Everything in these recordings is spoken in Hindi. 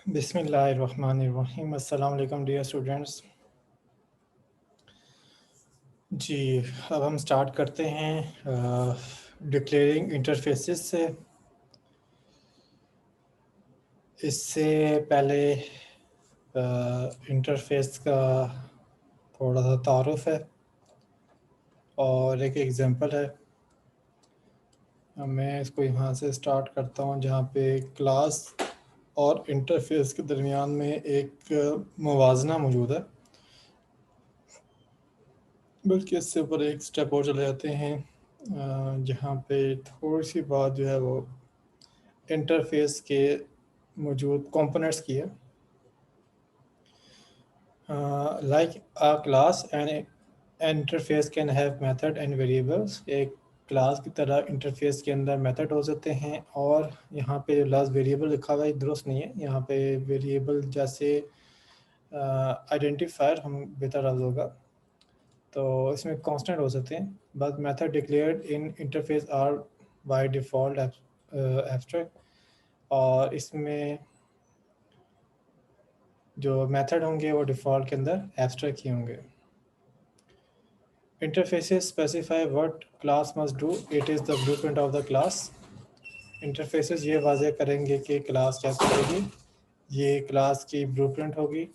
बिस्मिल्लाहिर्रहमानिर्रहीम। अस्सलाम वालेकुम डियर स्टूडेंट्स। जी, अब हम स्टार्ट करते हैं डिक्लेयरिंग इंटरफेसेस से। इससे पहले इंटरफेस का थोड़ा सा तारुफ है और एक एग्जांपल है। मैं इसको यहाँ से स्टार्ट करता हूँ जहाँ पे क्लास और इंटरफेस के दरमियान में एक मुवाजना मौजूद है, बल्कि इससे ऊपर एक स्टेप और चले जाते हैं जहाँ पे थोड़ी सी बात जो है वो इंटरफेस के मौजूद कंपोनेंट्स की है। Like a class and interface can have method and variables. एक क्लास की तरह इंटरफेस के अंदर मेथड हो सकते हैं, और यहाँ पे लफ्ज़ वेरिएबल लिखा हुआ है दुरुस्त नहीं है। यहाँ पे वेरिएबल जैसे आइडेंटिफायर हम बेहतर लफ्ज़ होगा, तो इसमें कांस्टेंट हो सकते हैं। But method declared in interface are by default abstract, और इसमें जो मेथड होंगे वो डिफ़ॉल्ट के अंदर एब्स्ट्रैक्ट ही होंगे। Interfaces specify what class must do, it is the blueprint of the class. Interfaces ये वाज़ेह करेंगे कि क्लास क्या करेगी, ये क्लास की ब्लूप्रिंट होगी।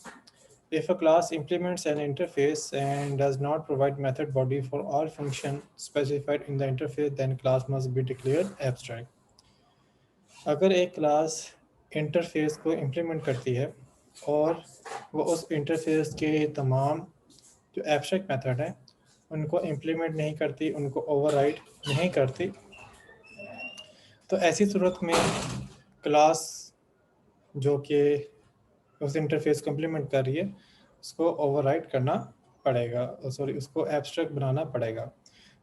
If a class implements an interface and does not provide method body for all function specified in the interface, then class must be declared abstract. अगर एक क्लास इंटरफेस को इम्प्लीमेंट करती है और वो उस इंटरफेस के तमाम जो एब्स्ट्रैक्ट मेथड हैं उनको इम्प्लीमेंट नहीं करती, उनको ओवरराइड नहीं करती, तो ऐसी सूरत में क्लास जो कि उस इंटरफेस को इम्प्लीमेंट कर रही है उसको ओवरराइड करना पड़ेगा, सॉरी उसको एब्स्ट्रैक्ट बनाना पड़ेगा।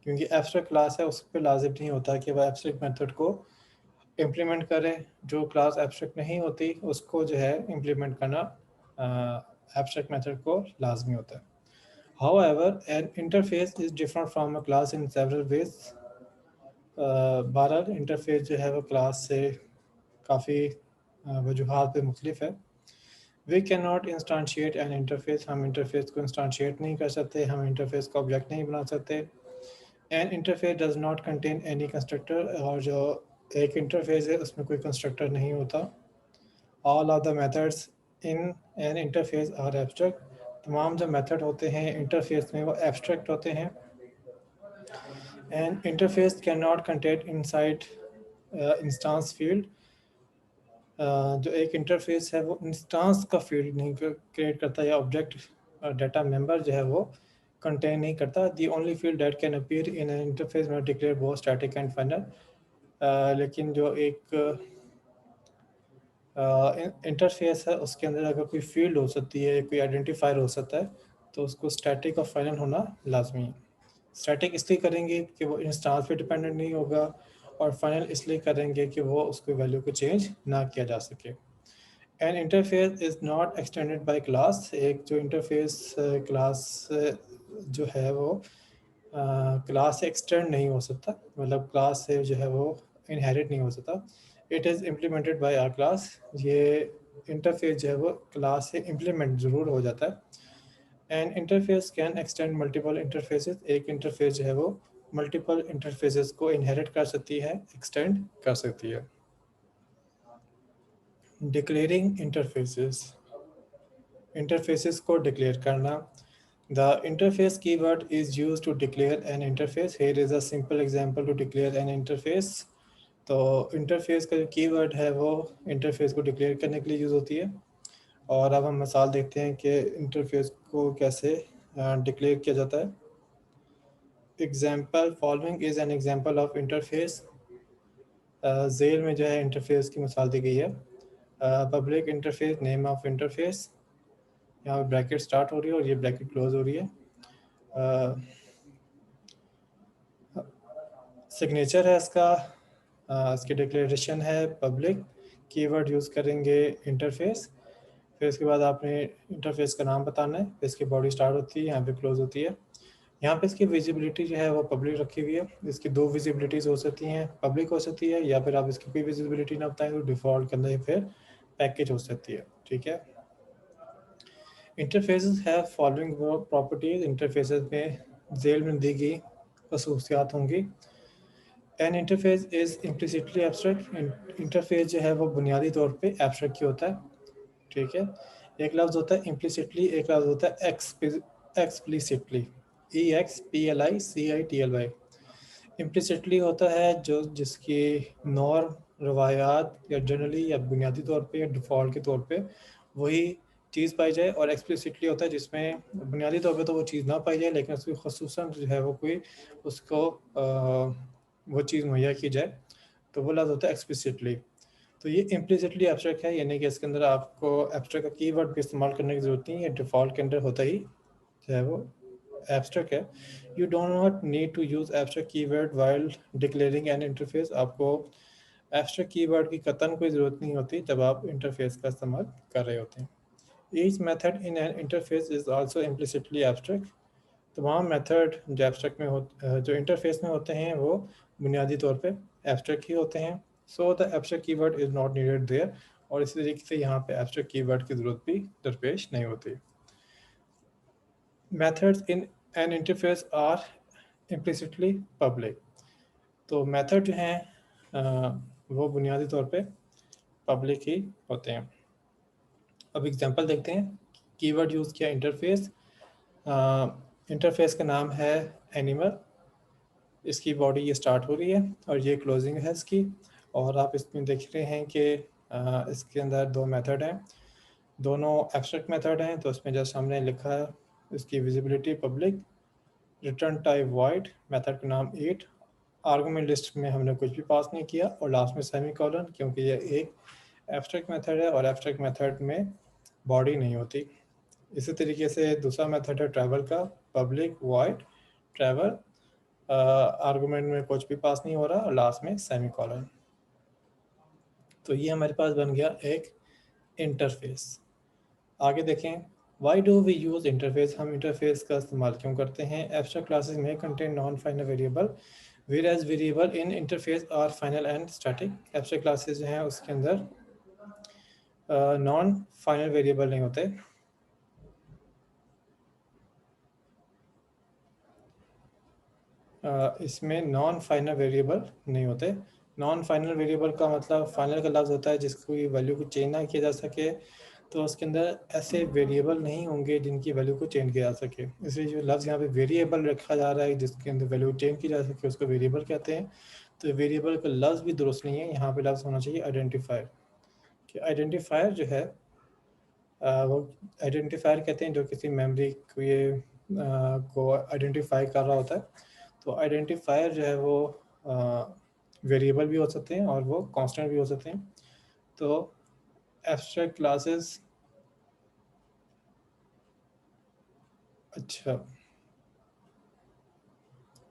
क्योंकि एब्स्ट्रैक्ट क्लास है, उस पर लाजिम नहीं होता कि वह एब्स्ट्रैक्ट मेथड को इम्प्लीमेंट करे। जो क्लास एब्स्ट्रैक्ट नहीं होती उसको जो है इम्प्लीमेंट करना एब्स्ट्रैक्ट मेथड को लाजमी होता है। However, an interface is different from a class in several ways. बहरहाल इंटरफेस जो है वो क्लास से काफ़ी वजूहात पे मुख्तलिफ है। We can not instantiate an interface, हम इंटरफेस को इंस्टांशिएट नहीं कर सकते, हम इंटरफेस का ऑब्जेक्ट नहीं बना सकते। N interface does not contain any constructor, और जो एक इंटरफेस है उसमें कोई कंस्ट्रक्टर नहीं होता। All of the methods in an interface are abstract, तमाम जो मेथड होते हैं इंटरफेस में वो एब्स्ट्रैक्ट होते हैं। N interface can not contain inside instance field, जो एक इंटरफेस है वो इंस्टांस का फील्ड नहीं क्रिएट करता, या ऑब्जेक्ट डाटा मेंबर जो है वो कंटेन नहीं करता। The only field that can appear in an interface में declare both static and final. लेकिन जो एक इंटरफेस है उसके अंदर अगर कोई फील्ड हो सकती है, कोई आइडेंटिफायर हो सकता है, तो उसको स्टैटिक और फाइनल होना लाजमी है। स्टैटिक इसलिए करेंगे कि वो इंस्टांस पे डिपेंडेंट नहीं होगा, और फाइनल इसलिए करेंगे कि वो उसकी वैल्यू को चेंज ना किया जा सके। N interface is not extended by class, एक जो इंटरफेस क्लास जो है वो क्लास से एक्सटेंड नहीं हो सकता, मतलब क्लास से जो है वो इनहेरिट नहीं हो सकता। It is implemented by are class, ये इंटरफेस जो है वो क्लास से इम्प्लीमेंट ज़रूर हो जाता है। N interface can extend multiple interfaces, एक इंटरफेस जो है वो मल्टीपल इंटरफेसेस को इनहेरिट कर सकती है, एक्सटेंड कर सकती है। डिक्लेयरिंग इंटरफेसेस, इंटरफेसेस को डिक्लेयर करना। The interface keyword is used to declare an interface. Here is a simple example to declare an interface. तो इंटरफेस का जो कीवर्ड है वो इंटरफेस को डिक्लेयर करने के लिए यूज़ होती है, और अब हम मिसाल देखते हैं कि इंटरफेस को कैसे डिक्लेयर किया जाता है। Example following is an example of interface. जेल में जो है इंटरफेस की मिसाल दी गई है। Public interface, name of interface, यहाँ ब्रैकेट स्टार्ट हो रही है और ये ब्रैकेट क्लोज हो रही है। सिग्नेचर है इसका, इसकी डिक्लेरेशन है पब्लिक, कीवर्ड यूज़ करेंगे इंटरफेस, फिर इसके बाद आपने इंटरफेस का नाम बताना है, फिर इसकी बॉडी स्टार्ट होती है, यहाँ पे क्लोज होती है। यहाँ पे इसकी विजिबिलिटी जो है वो पब्लिक रखी हुई है। इसकी दो विजिबिलिटीज़ हो सकती हैं, पब्लिक हो सकती है, या फिर आप इसकी कोई विजिबिलिटी ना बताएं तो डिफ़ॉल्ट के अंदर फिर पैकेज हो सकती है। ठीक है। Interfaces have following properties, interfaces में जेल में दी गई खसूसियात होंगी। N interface is implicitly abstract, interface जो है वो बुनियादी तौर पे एब्स्ट्रैक्ट ही होता है, ठीक है। एक लफ्ज़ होता है इम्प्लिसिटली, एक लफ्ज़ होता है एक्सप्लिसिटली, EXPLICITLY। इम्प्लिसिटली होता है जो जिसकी नॉर्म, रवायात या जनरली या बुनियादी तौर पे या डिफ़ॉल्ट के तौर पे वही चीज़ पाई जाए, और एक्सप्लिसिटली होता है जिसमें बुनियादी तौर पे तो वो चीज़ ना पाई जाए लेकिन उसकी खसूसन जो है वो कोई उसको वो चीज़ मुहैया की जाए, तो वो लफ्ज़ होता है एक्सप्लिसिटली। तो ये इम्प्लिसिटली एब्स्ट्रैक्ट है, यानी कि इसके अंदर आपको एब्स्ट्रैक्ट का कीवर्ड भी इस्तेमाल करने की ज़रूरत नहीं है, डिफ़ॉल्ट के अंदर होता ही जो है वो एब्स्ट्रैक्ट है। You do not need to use abstract keyword while declaring an interface, आपको एब्स्ट्रैक्ट कीवर्ड की कतन कोई ज़रूरत नहीं होती जब आप इंटरफेस का इस्तेमाल कर रहे होते हैं। Each method in an interface is also implicitly abstract, तमाम मेथड जो एब्स्ट्रैक्ट में जो इंटरफेस में होते हैं वो बुनियादी तौर पे एब्स्ट्रैक्ट ही होते हैं। So the abstract keyword is not needed there, और इसी तरीके से यहाँ पे एब्स्ट्रैक्ट कीवर्ड की ज़रूरत भी दरपेश नहीं होती। Methods in an interface are implicitly public, तो मेथड जो हैं वो बुनियादी तौर पे पब्लिक ही होते हैं। अब एग्जांपल देखते हैं, कीवर्ड यूज़ किया इंटरफेस, इंटरफेस का नाम है एनिमल, इसकी बॉडी ये स्टार्ट हो रही है और ये क्लोजिंग है इसकी, और आप इसमें देख रहे हैं कि इसके अंदर दो मेथड हैं, दोनों एब्स्ट्रैक्ट मेथड हैं। तो इसमें जैसे हमने लिखा है इसकी visibility public, return type wide, method का नाम 8, आर्गुमेंट लिस्ट में हमने कुछ भी पास नहीं किया, और लास्ट में सेमी कॉलन, क्योंकि ये एक एब्स्ट्रैक्ट मेथड है और एब्स्ट्रैक्ट मेथड में बॉडी नहीं होती। इसी तरीके से दूसरा मेथड है ट्रैवल का, पब्लिक वाइड ट्रैवल, आर्गुमेंट में कुछ भी पास नहीं हो रहा और लास्ट में सेमी कॉलन। तो ये हमारे पास बन गया एक इंटरफेस। आगे देखें, why do we use interface, हम इंटरफेस का इस्तेमाल क्यों करते हैं। एब्स्ट्रैक्ट क्लासेस में contain non final variable, whereas variable in interface are final and static. Abstract classes जो हैं उसके अंदर नॉन फाइनल वेरिएबल नहीं होते, इसमें नॉन फाइनल वेरिएबल नहीं होते। नॉन फाइनल वेरिएबल का मतलब फाइनल का लफ्ज़ होता है जिसको वैल्यू को चेंज ना किया जा सके, तो उसके अंदर ऐसे वेरिएबल नहीं होंगे जिनकी वैल्यू को चेंज किया जा सके। इसलिए जो लफ्ज़ यहाँ पे वेरिएबल रखा जा रहा है जिसके अंदर वैल्यू चेंज की जा सके उसको वेरिएबल कहते हैं। तो वेरिएबल का लफ्ज़ भी दुरुस्त नहीं है, यहाँ पे लफ्ज़ होना चाहिए आइडेंटिफायर, कि आइडेंटिफायर जो है वो आइडेंटिफायर कहते हैं जो किसी मेमोरी को ये को आइडेंटिफाई कर रहा होता है। तो आइडेंटिफायर जो है वो वेरिएबल भी हो सकते हैं और वो कांस्टेंट भी हो सकते हैं। तो एब्स्ट्रैक्ट क्लासेस, अच्छा,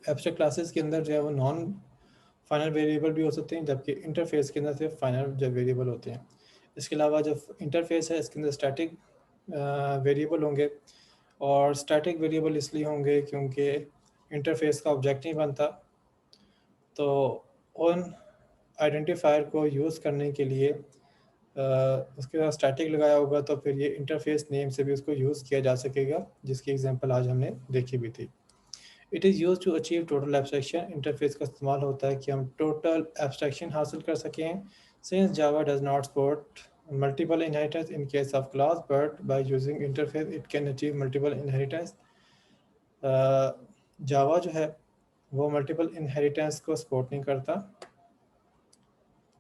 एब्स्ट्रैक्ट क्लासेस के अंदर जो है वो नॉन फाइनल वेरिएबल भी हो सकते हैं, जबकि इंटरफेस के अंदर सिर्फ फाइनल जो वेरिएबल होते हैं। इसके अलावा जो इंटरफेस है इसके अंदर स्टैटिक वेरिएबल होंगे, और स्टैटिक वेरिएबल इसलिए होंगे क्योंकि इंटरफेस का ऑब्जेक्ट नहीं बनता। तो उन आइडेंटिफायर को यूज़ करने के लिए उसके साथ स्टैटिक लगाया होगा, तो फिर ये इंटरफेस नेम से भी उसको यूज़ किया जा सकेगा, जिसकी एग्जांपल आज हमने देखी भी थी। It is use to achieve total abstraction, interface का इस्तेमाल होता है कि हम टोटल एब्स्ट्रैक्शन हासिल कर सकें। Since Java does not support multiple inheritance in case of class, but by using interface it can achieve multiple inheritance. Java जो है वो मल्टीपल इनहेरिटेंस को सपोर्ट नहीं करता,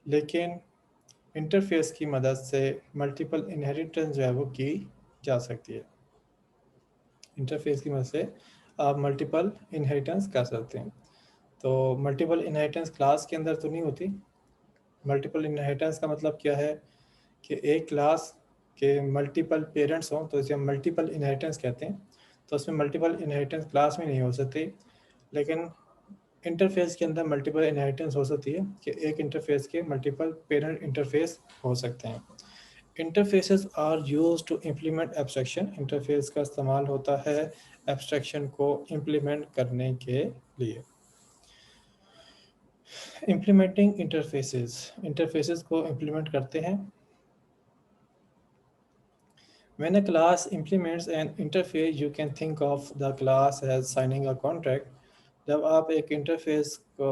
लेकिन इंटरफेस की मदद से मल्टीपल इनहेरिटेंस जो है वो की जा सकती है। इंटरफेस की मदद से आप मल्टीपल इनहेरिटेंस कर सकते हैं। तो मल्टीपल इनहेरिटेंस क्लास के अंदर तो नहीं होती। मल्टीपल इनहेरिटेंस का मतलब क्या है कि एक क्लास के मल्टीपल पेरेंट्स हों तो इसे हम मल्टीपल इनहेरिटेंस कहते हैं। तो उसमें मल्टीपल इनहेरिटेंस क्लास में नहीं हो सकती, लेकिन इंटरफेस के अंदर मल्टीपल इनहेरिटेंस हो सकती है कि एक इंटरफेस के मल्टीपल पेरेंट इंटरफेस हो सकते हैं। Interfaces are used to implement abstraction, interface का इस्तेमाल होता है एब्स्ट्रैक्शन को इम्प्लीमेंट करने के लिए। इम्प्लीमेंटिंग इंटरफेसेस, इंटरफेसेस को इम्प्लीमेंट करते हैं When a class implements an interface, you can think of the class as signing a contract. जब आप एक इंटरफेस को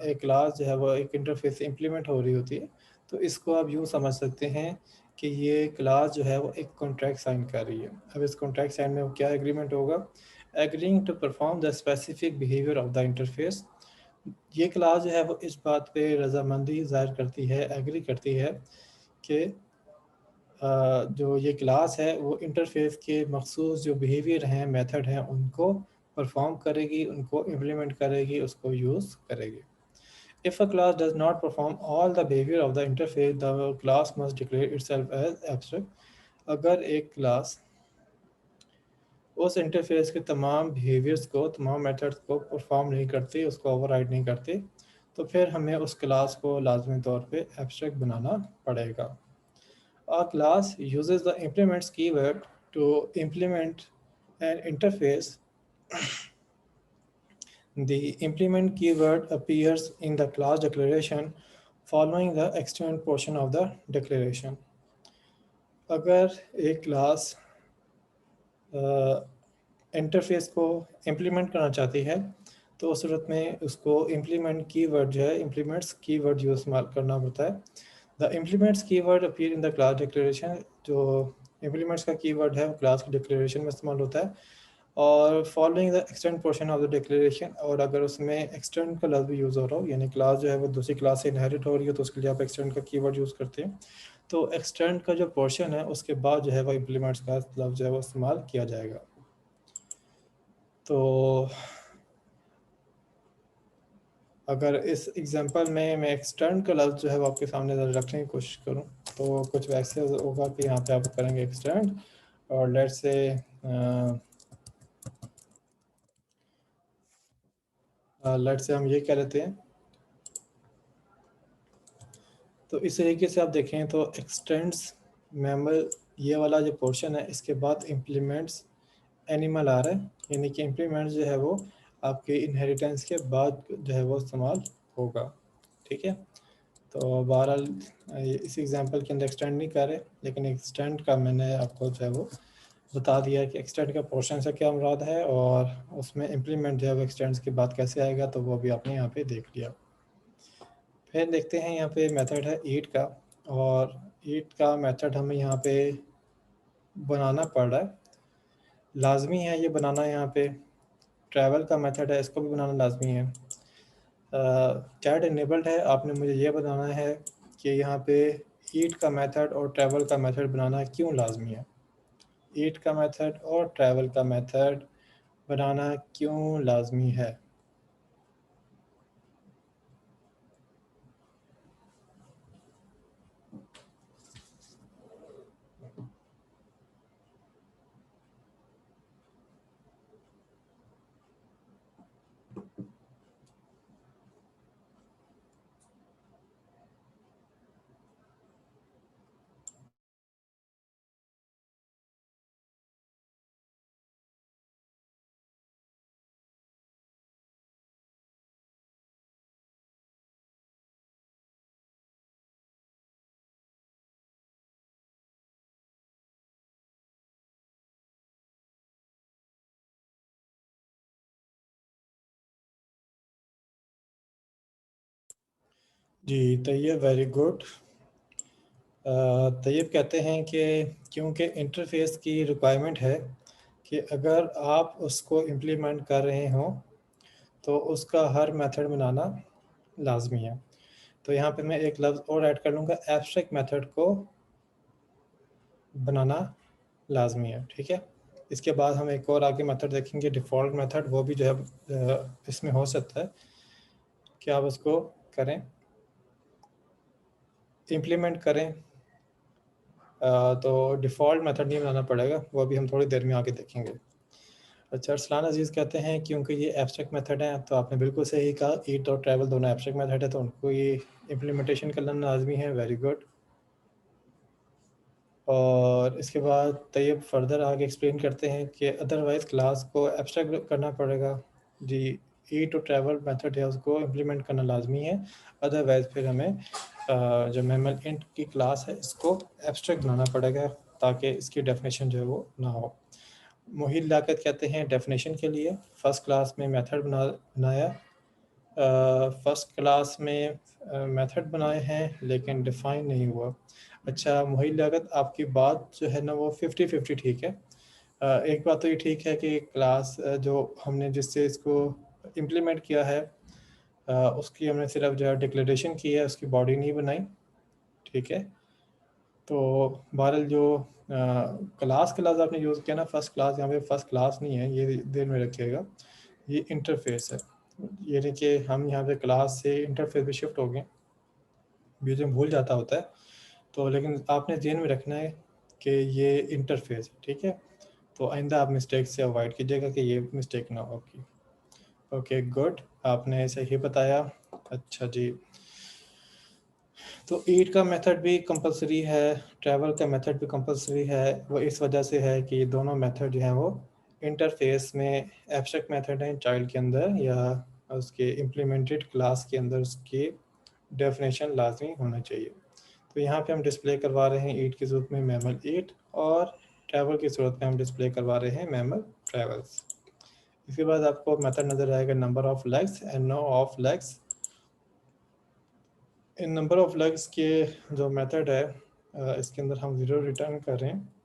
एक क्लास जो है वो एक इंटरफेस इम्प्लीमेंट हो रही होती है, तो इसको आप यूँ समझ सकते हैं कि ये क्लास जो है वो एक कॉन्ट्रैक्ट साइन कर रही है। अब इस कॉन्ट्रैक्ट साइन में क्या एग्रीमेंट होगा? Agreeing to perform the specific behaviour of the interface. ये क्लास जो है वो इस बात पे रजामंदी ज़ाहिर करती है, एग्री करती है कि जो ये क्लास है वो इंटरफेस के मखसूस जो बिहेवियर हैं, मेथड हैं, उनको परफॉर्म करेगी, उनको इम्प्लीमेंट करेगी, उसको यूज़ करेगी। If a class does not perform all the behavior of the interface, the class must declare itself as abstract. अगर एक क्लास उस इंटरफेस के तमाम बिहेवियर्स को, तमाम मेथड्स को परफॉर्म नहीं करती, उसको ओवरराइड नहीं करती, तो फिर हमें उस क्लास को लाजमी तौर पे एब्स्ट्रैक्ट बनाना पड़ेगा। A class uses the implements keyword to implement an interface. The implement keyword appears in the class declaration following the extend portion of the declaration. अगर एक क्लास इंटरफेस को इम्प्लीमेंट करना चाहती है, तो उस सूरत में उसको इम्प्लीमेंट कीवर्ड जो है, इम्प्लीमेंट्स कीवर्ड यूज़ करना पड़ता है। The implements keyword appear in the class declaration. जो इम्प्लीमेंट्स का कीवर्ड है वो क्लास की डिक्लेरेशन में इस्तेमाल होता है, और following the extend portion of the declaration. और अगर उसमें एक्सटेंड का लफ्ज़ भी यूज़ हो रहा हो, यानी क्लास जो है वो दूसरी क्लास से इनहेरिट हो रही है, तो उसके लिए आप एक्सटेंड का कीवर्ड यूज़ करते हैं। तो एक्सटेंड का जो पोर्शन है उसके बाद जो है वो इम्प्लीमेंट्स का लफ्ज़ जो है वो इस्तेमाल किया जाएगा। तो अगर इस एग्जांपल में मैं एक्सटेंड का लफ्ज़ जो है वो आपके सामने रखने की कोशिश करूं, तो कुछ वैसे होगा कि यहाँ पे आप करेंगे एक्सटेंड, और लेट्स से हम ये कह लेते हैं। तो इस तरीके से आप देखें तो एक्सटेंड्स मेमल, ये वाला जो पोर्शन है, इसके बाद इम्प्लीमेंट्स एनिमल आ रहा है, यानी कि इम्प्लीमेंट्स जो है वो आपके इनहेरिटेंस के बाद जो है वो इस्तेमाल होगा। ठीक है, तो बहरहाल इस एग्जांपल के अंदर एक्सटेंड नहीं कर रहे, लेकिन एक्सटेंड का मैंने आपको जो है वो बता दिया कि एक्सटेंड का पोर्शन से क्या मुराद है, और उसमें इम्प्लीमेंट जो है वो एक्सटेंड्स के बाद कैसे आएगा, तो वो भी आपने यहाँ पे देख लिया। फिर देखते हैं यहाँ पे मेथड है ईट का, और ईट का मेथड हमें यहाँ पे बनाना पड़ रहा है, लाजमी है ये बनाना। यहाँ पे ट्रैवल का मेथड है, इसको भी बनाना लाजमी है। चैट इनेबल्ड है, आपने मुझे ये बताना है कि यहाँ पे ईट का मेथड और ट्रैवल का मेथड बनाना क्यों लाजमी है। ईट का मेथड और ट्रैवल का मेथड बनाना क्यों लाजमी है। जी तैयब, वेरी गुड। तैयब कहते हैं कि क्योंकि इंटरफेस की रिक्वायरमेंट है कि अगर आप उसको इम्प्लीमेंट कर रहे हों तो उसका हर मेथड बनाना लाजमी है। तो यहाँ पे मैं एक लफ्ज़ और ऐड कर लूँगा, एब्स्ट्रैक्ट मेथड को बनाना लाजमी है। ठीक है, इसके बाद हम एक और आगे मेथड देखेंगे, डिफ़ॉल्ट मेथड। वो भी जो है इसमें हो सकता है कि आप उसको करें, इम्प्लीमेंट करें, तो डिफ़ॉल्ट मेथड नहीं बनाना पड़ेगा, वो भी हम थोड़ी देर में आगे देखेंगे। अच्छा, अरसलान अजीज़ कहते हैं क्योंकि ये एब्स्ट्रैक्ट मेथड है, तो आपने बिल्कुल सही कहा, ईट और ट्रैवल दोनों एब्स्ट्रैक्ट मेथड है, तो उनको ये इम्प्लीमेंटेशन करना लाजमी है। Very good. और इसके बाद तैयब फर्दर आगे एक्सप्लेन करते हैं कि अदरवाइज़ क्लास को एब्स्ट्रैक्ट करना पड़ेगा। जी, ईट टू ट्रैवल मेथड है उसको इम्प्लीमेंट करना लाजमी है, अदरवाइज फिर हमें जो मेमल इंट की क्लास है इसको एब्स्ट्रैक्ट बनाना पड़ेगा ताकि इसकी डेफिनेशन जो है वो ना हो। मुहिल लियाकत कहते हैं डेफिनेशन के लिए फर्स्ट क्लास में मेथड बनाया, फर्स्ट क्लास में मेथड बनाए हैं लेकिन डिफाइन नहीं हुआ। अच्छा मुहिल लियाकत आपकी बात जो है ना वो 50-50 ठीक है। एक बात तो ये ठीक है कि क्लास जो हमने जिससे इसको इम्प्लीमेंट किया है उसकी हमने सिर्फ जो है डिक्लेरेशन की है, उसकी बॉडी नहीं बनाई, ठीक है। तो बहरहाल जो क्लास क्लास आपने यूज़ किया ना फर्स्ट क्लास, यहाँ पे फर्स्ट क्लास नहीं है, ये ध्यान में रखिएगा, ये इंटरफेस है। ये नहीं कि हम यहाँ पे क्लास से इंटरफेस पे शिफ्ट हो गए, बीच में भूल जाता होता है, तो लेकिन आपने ध्यान में रखना है कि ये इंटरफेस है, ठीक है। तो आइंदा आप मिस्टेक से अवॉइड कीजिएगा कि ये मिस्टेक ना हो। ओके गुड, आपने सही बताया। अच्छा जी, तो ईट का मेथड भी कंपलसरी है, ट्रैवल का मेथड भी कंपलसरी है। वो इस वजह से है कि दोनों मेथड जो हैं वो इंटरफेस में एब्स्ट्रैक्ट मेथड हैं चाइल्ड के अंदर या उसके इम्प्लीमेंटेड क्लास के अंदर उसकी डेफिनेशन लाजमी होना चाहिए। तो यहाँ पे हम डिस्प्ले करवा रहे हैं ईट की सूरत में मैमल ईट और ट्रैवल की सूरत में हम डिस्प्ले करवा रहे हैं मैमल ट्रैवल्स। इसके बाद आपको मेथड नज़र आएगा number of legs and no of legs. इन नंबर ऑफ लेग्स के जो मेथड है इसके अंदर हम 0 रिटर्न कर रहे हैं।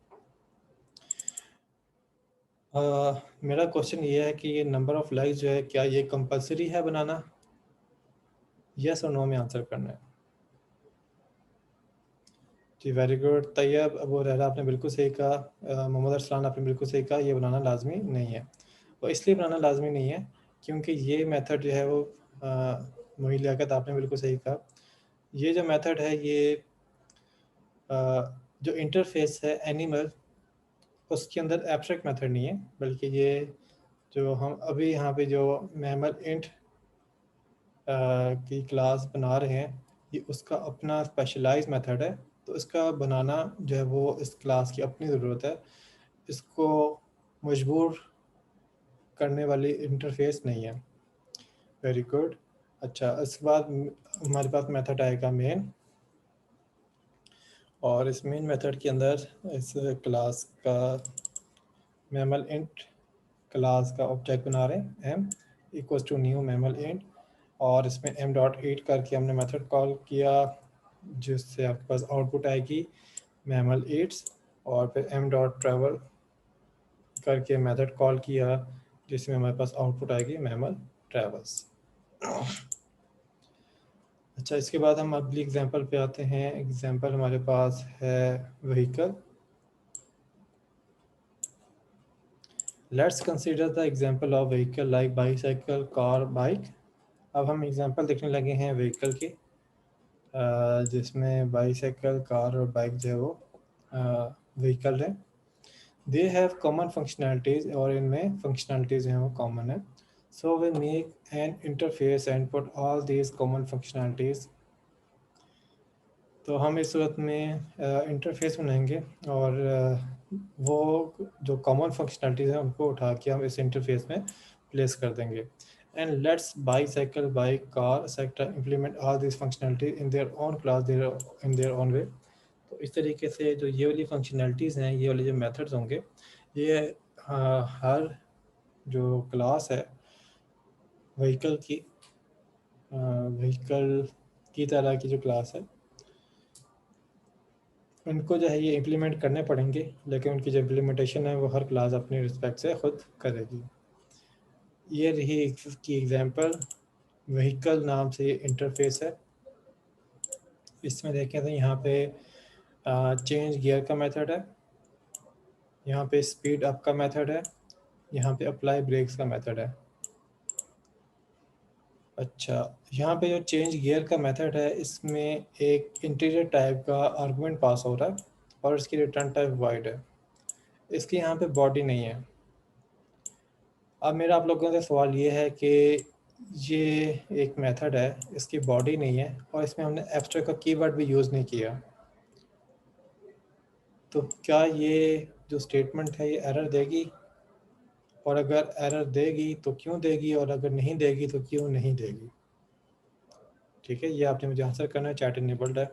मेरा क्वेश्चन ये है कि ये नंबर ऑफ लेग्स जो है क्या ये कंपलसरी है बनाना, यस और नो में आंसर करना है। जी वेरी गुड तैयब अबू रहरा, आपने बिल्कुल सही कहा। मोहम्मद अरसलान आपने बिल्कुल सही कहा, ये बनाना लाजमी नहीं है। और इसलिए बनाना लाजमी नहीं है क्योंकि ये मेथड जो है वो मुही लियाकत आपने बिल्कुल सही कहा, ये जो मेथड है ये जो इंटरफेस है एनिमल उसके अंदर एब्स्ट्रैक्ट मेथड नहीं है, बल्कि ये जो हम अभी यहाँ पे जो मैमल इंट की क्लास बना रहे हैं ये उसका अपना स्पेशलाइज मेथड है। तो इसका बनाना जो है वो इस क्लास की अपनी ज़रूरत है, इसको मजबूर करने वाली इंटरफेस नहीं है। Very good. अच्छा इसके बाद हमारे पास मेथड आएगा मेन, और इस मेन मेथड के अंदर इस क्लास का मैमल इंट क्लास का ऑब्जेक्ट बना रहे हैं M equals to new mammal int, और इसमें एम डॉट ईट करके हमने मेथड कॉल किया जिससे आपके पास आउटपुट आएगी मैमल ईट्स, और फिर एम डॉट ट्रैवल करके मेथड कॉल किया जिसमें हमारे पास आउटपुट आएगी मैमल ट्रैवल्स। अच्छा इसके बाद हम अगली एग्जांपल पे आते हैं। एग्जांपल हमारे पास है vehicle. Let's consider the example of vehicle like bicycle car bike. अब हम एग्जांपल देखने लगे हैं व्हीकल की जिसमें बाईसाइकिल कार और बाइक जो है वो व्हीकल है। दे हैव कॉमन फंक्शनैलिटीज़ और इनमें फंक्शनैलिटीज़ हैं वो कॉमन है। So we make an interface and put all these common functionalities. तो हम इस सूरत में इंटरफेस बनाएंगे और वो जो कॉमन फंक्शनैलिटीज़ हैं उनको उठा के हम इस इंटरफेस में प्लेस कर देंगे। And let's bicycle bike car etcetera implement all this functionality in their own class in their own way. तो इस तरीके से जो ये वाली फंक्शनैलिटीज़ हैं, ये वाले जो मेथड्स होंगे, ये हर जो क्लास है व्हीकल की तरह की जो क्लास है उनको जो है ये इम्प्लीमेंट करने पड़ेंगे, लेकिन उनकी जो इम्प्लीमेंटेशन है वो हर क्लास अपने रिस्पेक्ट से खुद करेगी। ये रही इसकी एग्जांपल, व्हीकल नाम से ये इंटरफेस है। इसमें देखें तो यहाँ पे चेंज गियर का मेथड है, यहाँ पे स्पीड अप का मेथड है, यहाँ पे अप्लाई ब्रेक्स का मेथड है। अच्छा यहाँ पे जो चेंज गियर का मेथड है इसमें एक इंटीजर टाइप का आर्गुमेंट पास हो रहा है और इसकी रिटर्न टाइप वाइड है, इसकी यहाँ पे बॉडी नहीं है। अब मेरा आप लोगों से सवाल ये है कि ये एक मेथड है, इसकी बॉडी नहीं है और इसमें हमने एब्स्ट्रैक्ट का कीवर्ड भी यूज़ नहीं किया, तो क्या ये जो स्टेटमेंट है ये एरर देगी? और अगर एरर देगी तो क्यों देगी, और अगर नहीं देगी तो क्यों नहीं देगी। ठीक है, ये आपने मुझे आंसर करना है, चैट इनेबल्ड है।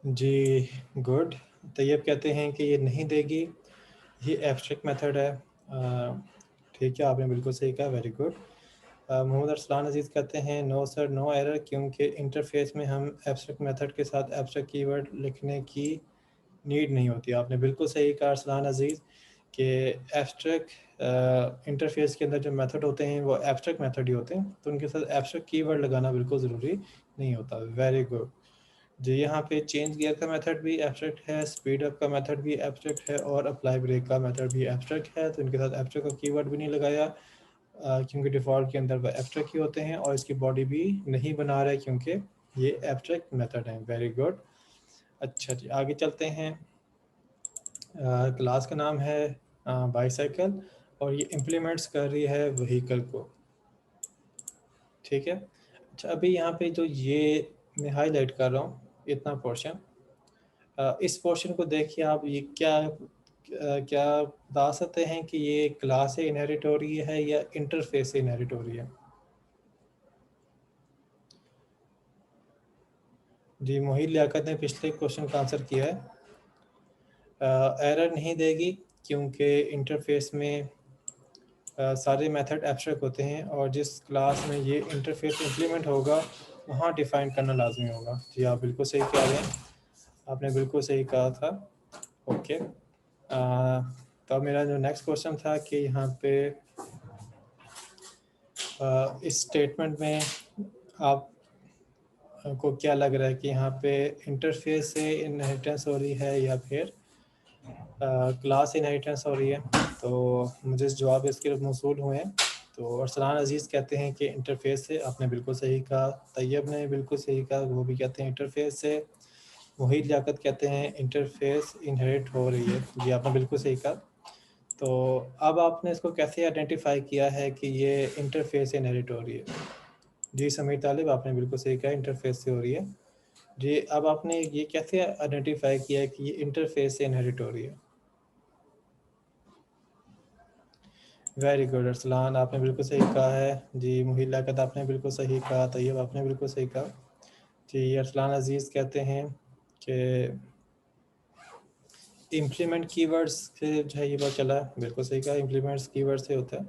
जी गुड। तैयब कहते हैं कि ये नहीं देगी, ये एब्स्ट्रैक्ट मेथड है। ठीक है, आपने बिल्कुल सही कहा, वेरी गुड। मोहम्मद अरसलान अजीज़ कहते हैं नो सर नो एरर, क्योंकि इंटरफेस में हम एब्स्ट्रैक्ट मेथड के साथ एब्स्ट्रैक्ट कीवर्ड लिखने की नीड नहीं होती। आपने बिल्कुल सही कहा अरसलान अजीज़ कि एब्स्ट्रैक्ट इंटरफेस के अंदर जो मेथड होते हैं वो एब्स्ट्रैक्ट मेथड ही होते हैं, तो उनके साथ एब्स्ट्रैक्ट कीवर्ड लगाना बिल्कुल ज़रूरी नहीं होता। वेरी गुड जी। यहाँ पे चेंज गियर का मेथड भी एब्स्ट्रैक्ट है, स्पीड अप का मेथड भी एब्स्ट्रैक्ट है, और अप्लाई ब्रेक का मेथड भी एब्स्ट्रैक्ट है, तो इनके साथ एब्स्ट्रैक्ट का कीवर्ड भी नहीं लगाया क्योंकि डिफ़ॉल्ट के अंदर वह एब्स्ट्रैक्ट ही होते हैं, और इसकी बॉडी भी नहीं बना रहे क्योंकि ये एब्स्ट्रैक्ट मेथड है। Very good. अच्छा जी, आगे चलते हैं। क्लास का नाम है बाईसाइकिल, और ये इम्प्लीमेंट्स कर रही है व्हीकल को। ठीक है। अच्छा, अभी यहाँ पे जो ये मैं हाईलाइट कर रहा हूँ इतना पोर्शन, इस पोर्शन को देखिए आप, ये क्या बता सकते हैं कि ये क्लास से इनहेरिट हो रही है या इंटरफेस से इनहेरिट हो रही है। जी, मोहित लियाकत ने पिछले क्वेश्चन का आंसर किया है। एरर नहीं देगी क्योंकि इंटरफेस में सारे मेथड एब्स्ट्रैक्ट होते हैं, और जिस क्लास में ये इंटरफेस इम्प्लीमेंट होगा वहाँ डिफ़ाइन करना लाजमी होगा। जी, आप बिल्कुल सही कह रहे हैं, आपने बिल्कुल सही कहा था। ओके। तो मेरा जो नेक्स्ट क्वेश्चन था कि यहाँ पे इस स्टेटमेंट में आपको क्या लग रहा है कि यहाँ पे इंटरफेस से इनहेरिटेंस हो रही है या फिर क्लास इनहेरिटेंस हो रही है। तो मुझे जवाब इसके मौसूल हुए हैं। तो अरसलान अजीज़ कहते हैं कि इंटरफेस से, आपने बिल्कुल सही कहा। तैयब ने बिल्कुल सही कहा, वो भी कहते हैं इंटरफेस से। मुहीद लियाकत कहते हैं इंटरफेस इनहेरिट हो रही है। जी, आपने बिल्कुल सही कहा। तो अब आपने इसको कैसे आइडेंटिफाई किया है कि ये इंटरफेस से इनहेरिट हो रही है। जी समीर तालिब, आपने बिल्कुल सही कहा, इंटरफेस से हो रही है। जी, अब आपने ये कैसे आइडेंटिफाई किया है कि ये इंटरफेस से इनहेरिट हो रही है। वेरी गुड अरसलान, आपने बिल्कुल सही कहा है। जी मुहीद लियाकत, आपने बिल्कुल सही कहा। तैयब, आपने बिल्कुल सही कहा। जी, अरसलान अजीज़ कहते हैं कि इम्प्लीमेंट कीवर्ड्स से जो है ये बात चला है। बिल्कुल सही कहा, इम्प्लीमेंट्स कीवर्ड से होता है।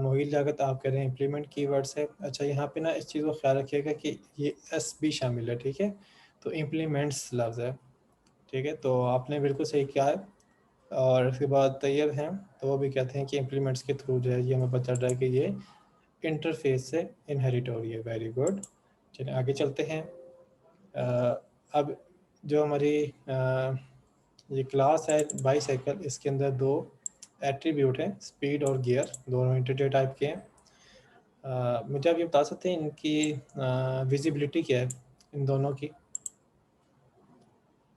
मोहित लियाकत, आप कह रहे हैं इम्प्लीमेंट कीवर्ड्स है। अच्छा, यहाँ पे ना इस चीज़ को ख्याल रखिएगा कि ये एस भी शामिल है। ठीक है, तो इम्प्लीमेंट्स लफ्ज़ है। ठीक है, तो आपने बिल्कुल सही किया है। और उसके बाद तैयब हैं, तो वो भी कहते हैं कि इम्प्लीमेंट्स के थ्रू जो है ये हमें पता चल रहा है कि ये इंटरफेस से इनहेरिट हो रही है। Very good. चलिए आगे चलते हैं। अब जो हमारी ये क्लास है बाईसाइकिल, इसके अंदर दो एट्रीब्यूट हैं, स्पीड और गियर, दोनों इंटीजर टाइप के हैं। मुझे आप ये बता सकते हैं इनकी विजिबिलिटी क्या है, इन दोनों की,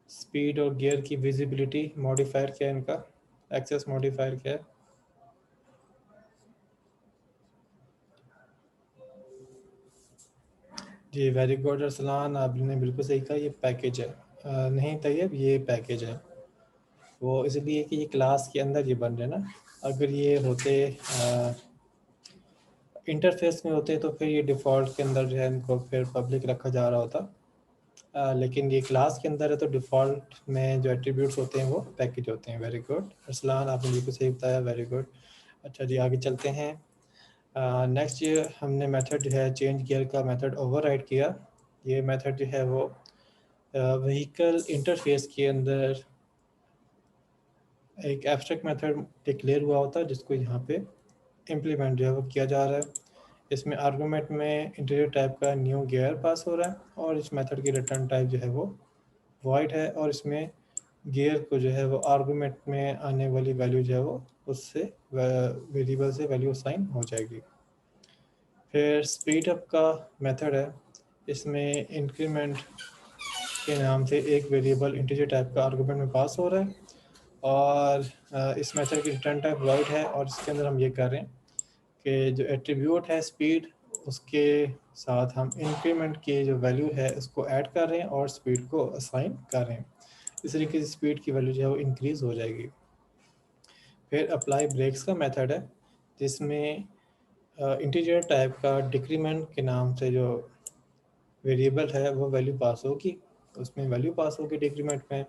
स्पीड और गियर की विजिबिलिटी, मॉडिफायर क्या है इनका, एक्सेस मॉडिफायर क्या है। जी वेरी गुड अरसलान, आपने बिल्कुल सही कहा, ये पैकेज है। नहीं तैयब, ये पैकेज है। वो इसलिए कि ये क्लास के अंदर ये बन रहे हैं ना। अगर ये होते इंटरफेस में होते तो फिर ये डिफ़ॉल्ट के अंदर जो है इनको फिर पब्लिक रखा जा रहा होता। लेकिन ये क्लास के अंदर है तो डिफ़ॉल्ट में जो एट्रीब्यूट्स होते हैं वो पैकेज होते हैं। वेरी गुड अरसलान, आपने बिल्कुल सही बताया, वेरी गुड। अच्छा जी, आगे चलते हैं। नेक्स्ट ये हमने मेथड जो है चेंज गियर का मेथड ओवरराइड किया। ये मेथड जो है वो व्हीकल इंटरफेस के अंदर एक एब्स्ट्रैक्ट मेथड डिक्लेयर हुआ होता है, जिसको यहाँ पे इम्प्लीमेंट जो है वो किया जा रहा है। इसमें आर्गूमेंट में इंटीजर टाइप का न्यू गियर पास हो रहा है, और इस मेथड की रिटर्न टाइप जो है वो वॉइड है, और इसमें गियर को जो है वो आर्गूमेंट में आने वाली वैल्यू जो है वो उससे वेरिएबल से वैल्यू साइन हो जाएगी। फिर स्पीड अप का मेथड है, इसमें इंक्रीमेंट के नाम से एक वेरिएबल इंटीजर टाइप का आर्गुमेंट में पास हो रहा है, और इस मेथड की रिटर्न टाइप वॉइड है, और इसके अंदर हम ये कर रहे हैं कि जो एट्रीब्यूट है स्पीड, उसके साथ हम इंक्रीमेंट की जो वैल्यू है उसको ऐड कर रहे हैं और स्पीड को असाइन कर रहे हैं। इस तरीके से स्पीड की वैल्यू जो है वो इंक्रीज़ हो जाएगी। फिर अप्लाई ब्रेक्स का मेथड है, जिसमें इंटीजर टाइप का डिक्रीमेंट के नाम से जो वेरिएबल है वो वैल्यू पास होगी, उसमें वैल्यू पास होगी डिक्रीमेंट में,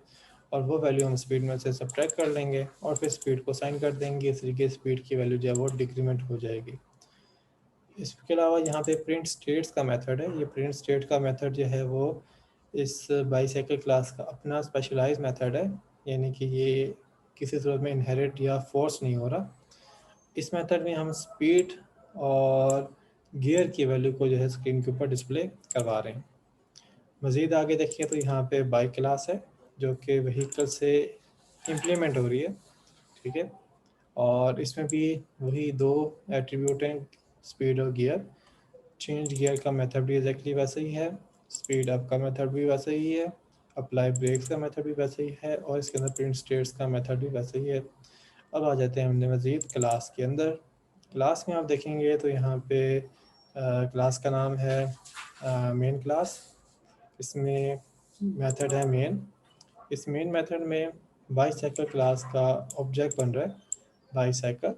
और वो वैल्यू हम स्पीड में से सब्ट्रैक्ट कर लेंगे और फिर स्पीड को साइन कर देंगे। इस तरीके स्पीड की वैल्यू जो है वो डिक्रीमेंट हो जाएगी। इसके अलावा यहाँ पे प्रिंट स्टेट्स का मेथड है। ये प्रिंट स्टेट का मेथड जो है वो इस बाईसाइकिल क्लास का अपना स्पेशलाइज मेथड है, यानी कि ये किसी सूरत में इनहेरिट या फोर्स नहीं हो रहा। इस मेथड में हम स्पीड और गियर की वैल्यू को जो है स्क्रीन के ऊपर डिस्प्ले करवा रहे हैं। मज़ीद आगे देखिए तो यहाँ पे बाइक क्लास है जो कि व्हीकल से इम्प्लीमेंट हो रही है, ठीक है। और इसमें भी वही दो एट्रीब्यूट हैं, स्पीड और गियर। चेंज गियर का मेथड भी एग्जैक्टली वैसे ही है, स्पीड अप का मेथड भी वैसे ही है, अप्लाई ब्रेक्स का मेथड भी वैसे ही है, और इसके अंदर प्रिंट स्टेट्स का मेथड भी वैसे ही है। अब आ जाते हैं हमने मज़ीद क्लास के अंदर। क्लास में आप देखेंगे तो यहाँ पे क्लास का नाम है मेन क्लास। इसमें मेथड है मेन। इस मेन मेथड में बाईसाइकिल क्लास का ऑब्जेक्ट बन रहा है बाईसाइकिल,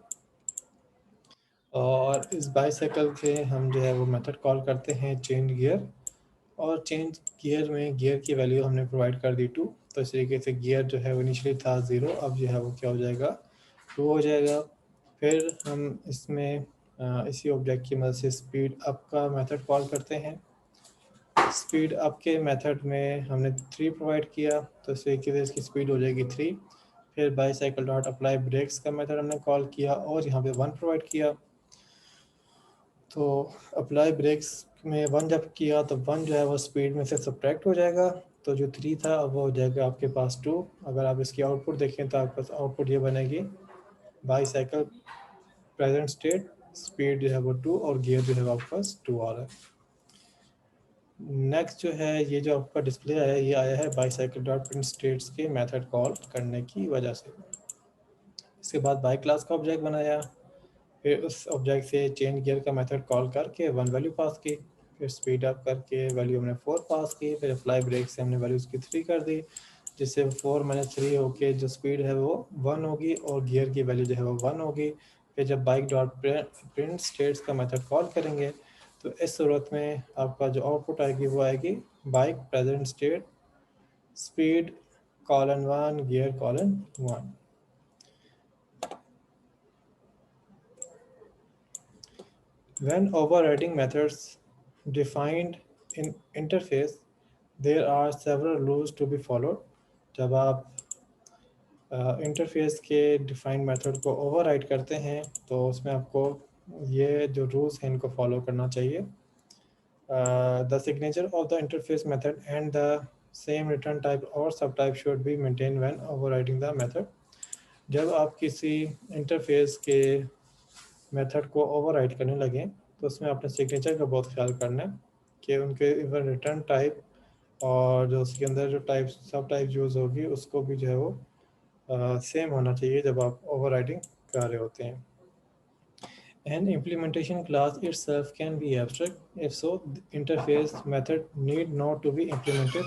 और इस बाईसाइकिल के हम जो है वो मेथड कॉल करते हैं चेंज गियर, और चेंज गियर में गियर की वैल्यू हमने प्रोवाइड कर दी 2। तो इस तरीके से गियर जो है वो इनिशियली था 0, अब जो है वो क्या हो जाएगा 2 हो जाएगा। फिर हम इसमें इसी ऑब्जेक्ट की मदद से स्पीड अप का मेथड कॉल करते हैं। स्पीड अप के मेथड में हमने 3 प्रोवाइड किया, तो इस तरीके से इसकी स्पीड हो जाएगी 3। फिर बाईसाइकिल डॉट अप्लाई ब्रेक्स का मेथड हमने कॉल किया और यहाँ पे 1 प्रोवाइड किया। तो अप्लाई ब्रेक्स में 1 जब किया तो 1 जो है वो स्पीड में से सब्ट्रैक्ट हो जाएगा, तो जो 3 था अब वो हो जाएगा आपके पास 2। अगर आप इसकी आउटपुट देखें तो आपके पास आउटपुट ये बनेगी बाईसाइकिल प्रेजेंट स्टेट, स्पीड जो है वो 2 और गियर जो है वो आपके पास 2 आ रहा है। नेक्स्ट जो है ये जो आपका डिस्प्ले आया है, ये आया है बाईसाइकिल डॉट प्रिंट स्टेट्स के मेथड कॉल करने की वजह से। इसके बाद बाई क्लास का ऑब्जेक्ट बनाया, फिर उस ऑब्जेक्ट से चेंज गियर का मेथड कॉल करके 1 वैल्यू पास की, फिर स्पीड अप करके वैल्यू हमने 4 पास की, फिर अप्लाई ब्रेक से हमने वैल्यू उसकी 3 कर दी, जिससे 4 - 3 होके जो स्पीड है वो 1 होगी और गियर की वैल्यू जो है वो 1 होगी। फिर जब बाइक डॉट प्रिंट स्टेट्स का मेथड कॉल करेंगे तो इस सूरत में आपका जो आउटपुट आएगी वो आएगी bike present state, speed colon 1, gear colon 1। When overriding methods defined in interface, there are several rules to be followed. जब आप इंटरफेस के डिफाइंड मेथड को ओवरराइड करते हैं तो उसमें आपको ये जो रूल्स हैं इनको फॉलो करना चाहिए। The signature of the interface method and the same return type or subtype should be maintained when overriding the method. जब आप किसी इंटरफेस के मेथड को ओवरराइड करने लगें तो उसमें अपने सिग्नेचर का बहुत ख्याल करना है कि उनके इवन रिटर्न टाइप और जो उसके अंदर जो टाइप सब टाइप यूज़ होगी उसको भी जो है वो सेम होना चाहिए जब आप ओवरराइडिंग कर रहे होते हैं। An implementation class itself can be abstract. If so, the interface method need not to be implemented.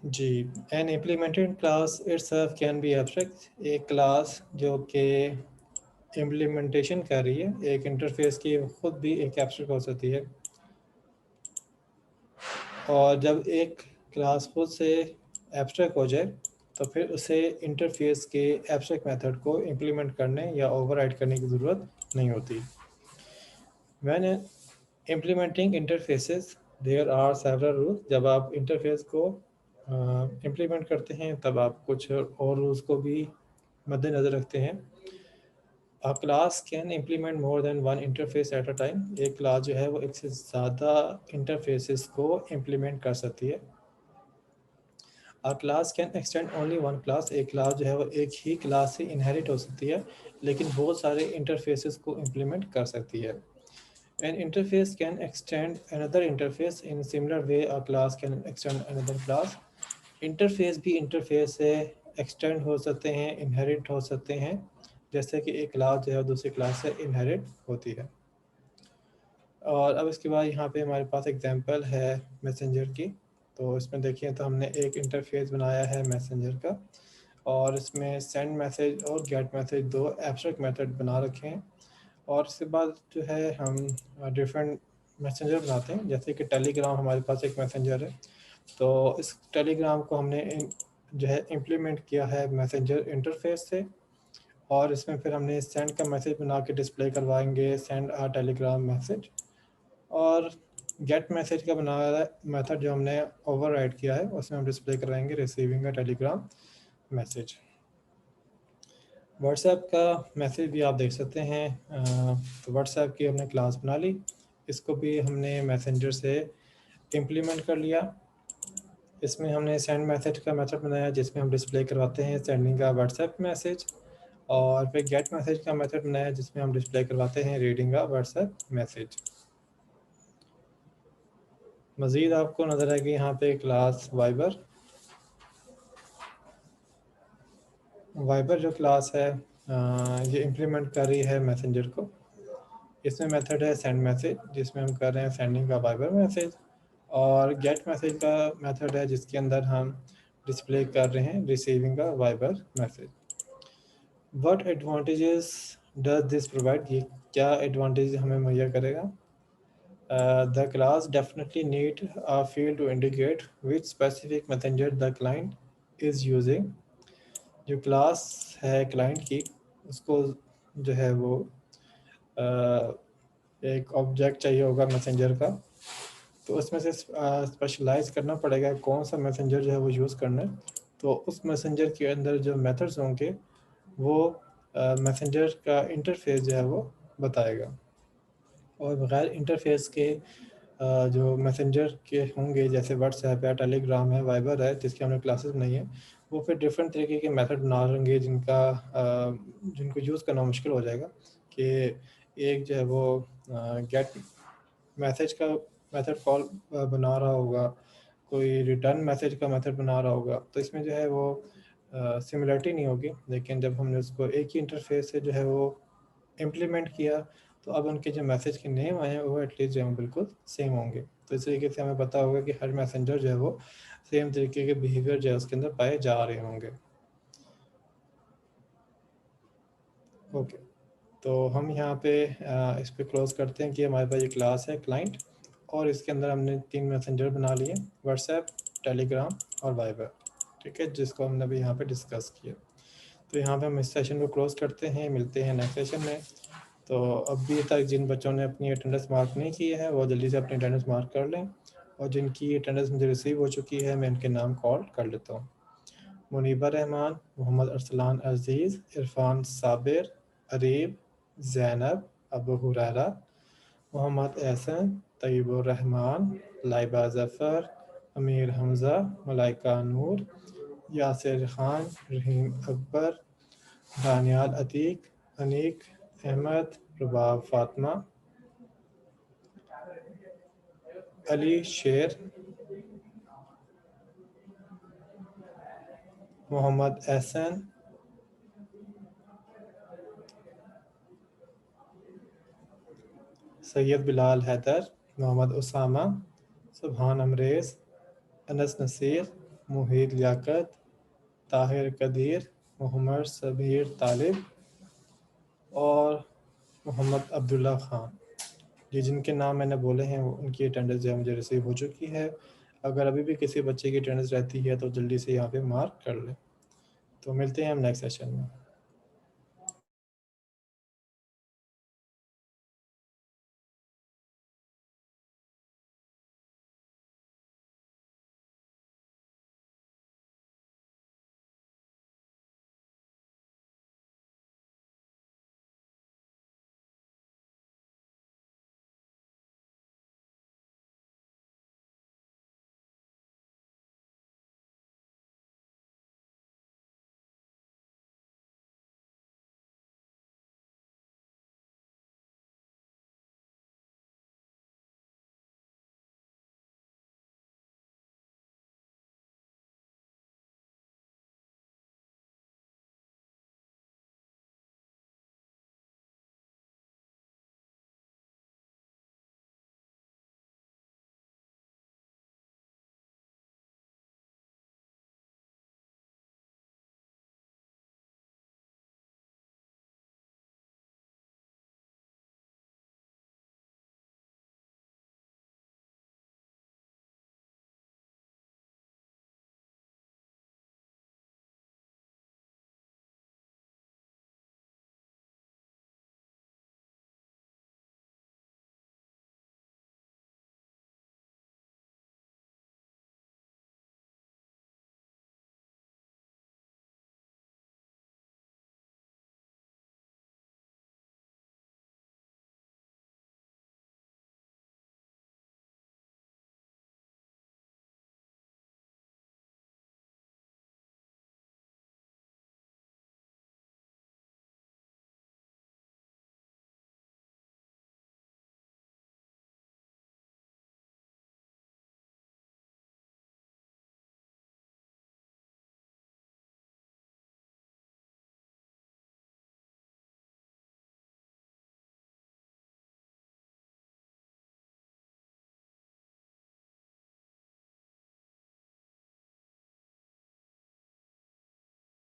जी, an implemented class itself can be abstract. एक क्लास जो कि इम्प्लीमेंटेशन कर रही है एक इंटरफेस की खुद भी एक एब्स्ट्रैक्ट हो सकती है, और जब एक क्लास खुद से एब्स्ट्रैक्ट हो जाए तो फिर उसे इंटरफेस के एब्स्ट्रैक्ट मेथड को इम्प्लीमेंट करने या ओवरराइड करने की ज़रूरत नहीं होती। When implementing interfaces, there are several rules. जब आप इंटरफेस को इम्प्लीमेंट करते हैं तब आप कुछ और रूल्स को भी मद्देनज़र रखते हैं। A class can implement more than one interface at a time. एक क्लास जो है वो एक से ज़्यादा इंटरफेसेस को इम्प्लीमेंट कर सकती है. A class can extend only one class. एक क्लास जो है वो एक ही क्लास से इनहेरिट हो सकती है, लेकिन बहुत सारे इंटरफेसेस को इम्प्लीमेंट कर सकती है. An interface can extend another interface. In similar way, a class can extend another class. Interface भी इंटरफेस से एक्सटेंड हो सकते हैं, इनहेरिट हो सकते हैं, जैसे कि एक क्लास जो है दूसरी क्लास से इनहेरिट होती है. और अब इसके बाद यहाँ पे हमारे पास एग्जांपल है मैसेंजर की. तो इसमें देखिए तो हमने एक इंटरफेस बनाया है मैसेंजर का, और इसमें सेंड मैसेज और गेट मैसेज दो एब्स्ट्रैक्ट मेथड बना रखे हैं. और इसके बाद जो है हम डिफरेंट मैसेंजर बनाते हैं, जैसे कि टेलीग्राम हमारे पास एक मैसेंजर है. तो इस टेलीग्राम को हमने जो है इम्प्लीमेंट किया है मैसेंजर इंटरफेस से, और इसमें फिर हमने सेंड का मैसेज बना के डिस्प्ले करवाएंगे, सेंड आ टेलीग्राम मैसेज. और गेट मैसेज का बनाया मेथड जो हमने ओवरराइड किया है उसमें हम डिस्प्ले करवाएंगे रिसीविंग का टेलीग्राम मैसेज. व्हाट्सएप का मैसेज भी आप देख सकते हैं. तो व्हाट्सएप की हमने क्लास बना ली, इसको भी हमने मैसेंजर से इम्प्लीमेंट कर लिया. इसमें हमने सेंड मैसेज का मेथड बनाया जिसमें हम डिस्प्ले करवाते हैं सेंडिंग का व्हाट्सएप मैसेज, और फिर गेट मैसेज का मेथड बनाया जिसमें हम डिस्प्ले करवाते हैं रीडिंग का व्हाट्सएप मैसेज. मज़ीद आपको नज़र आएगी यहाँ पे क्लास वाइबर. वाइबर जो क्लास है ये इम्प्लीमेंट कर रही है मैसेंजर को. इसमें मेथड है सेंड मैसेज जिसमें हम कर रहे हैं सेंडिंग का वाइबर मैसेज, और गेट मैसेज का मेथड है जिसके अंदर हम डिस्प्ले कर रहे हैं रिसीविंग का Viber message. What advantages does this provide, ये क्या एडवांटेज हमें मुहैया करेगा. The class definitely need a field to indicate which specific messenger the client is using. जो क्लास है क्लाइंट की उसको जो है वो एक ऑब्जेक्ट चाहिए होगा मैसेंजर का, तो उसमें से स्पेशलाइज करना पड़ेगा कौन सा मैसेंजर जो है वो यूज़ करना है. तो उस मैसेंजर के अंदर जो मेथड्स होंगे वो मैसेंजर का इंटरफेस जो है वो बताएगा. और बगैर इंटरफेस के जो मैसेंजर के होंगे जैसे व्हाट्सएप है, टेलीग्राम है, वाइबर है जिसकी हमने क्लासेस बनाई है, वो फिर डिफरेंट तरीके के मेथड बना लेंगे जिनको यूज़ करना मुश्किल हो जाएगा. कि एक जो है वो गेट मैसेज का मेथड कॉल बना रहा होगा, कोई रिटर्न मैसेज का मेथड बना रहा होगा, तो इसमें जो है वो सिमिलरिटी नहीं होगी. लेकिन जब हमने उसको एक ही इंटरफेस से जो है वो इम्प्लीमेंट किया, तो अब उनके जो मैसेज के नेम आए हैं वो एटलीस्ट जो है बिल्कुल सेम होंगे. तो इस तरीके से हमें पता होगा कि हर मैसेंजर जो है वो सेम तरीके के बिहेवियर जो है उसके अंदर पाए जा रहे होंगे. ओके, तो हम यहाँ पे इस पर क्लोज करते हैं कि हमारे पास ये क्लास है क्लाइंट, और इसके अंदर हमने 3 मैसेंजर बना लिए, व्हाट्सएप, टेलीग्राम और वाइबर. ठीक है, जिसको हमने अभी यहाँ पे डिस्कस किया. तो यहाँ पे हम इस सेशन को क्लोज करते हैं, मिलते हैं नेक्स्ट सेशन में. तो अभी तक जिन बच्चों ने अपनी अटेंडेंस मार्क नहीं की है वो जल्दी से अपनी अटेंडेंस मार्क कर लें, और जिनकी अटेंडेंस मुझे रिसीव हो चुकी है मैं इनके नाम कॉल कर लेता हूँ. मुनीबा रहमान, मोहम्मद अरसलान अजीज़, इरफान साबिर, अरीब, ज़ैनब, अबू हुरैरा, मोहम्मद एहसन, तैयबुर रहमान, लाइबा ज़फ़र, अमीर हमज़ा, मलाइका नूर, यासिर खान, रहीम अकबर, दानियाल अतीक, अनीक अहमद, रुबाब फातिमा, अली शेर, मोहम्मद एहसन, सैयद बिलाल हैदर, मोहम्मद उसामा, सुबहान अमरेज़, अनस नसीर, मुहीद लियाकत, ताहिर कदीर, मोहम्मद सबीर तालिब और मोहम्मद अब्दुल्ला ख़ान. ये जिनके नाम मैंने बोले हैं उनकी अटेंडेंस जो है मुझे रिसीव हो चुकी है. अगर अभी भी किसी बच्चे की अटेंडेंस रहती है तो जल्दी से यहाँ पे मार्क कर लें. तो मिलते हैं हम नेक्स्ट सेशन में.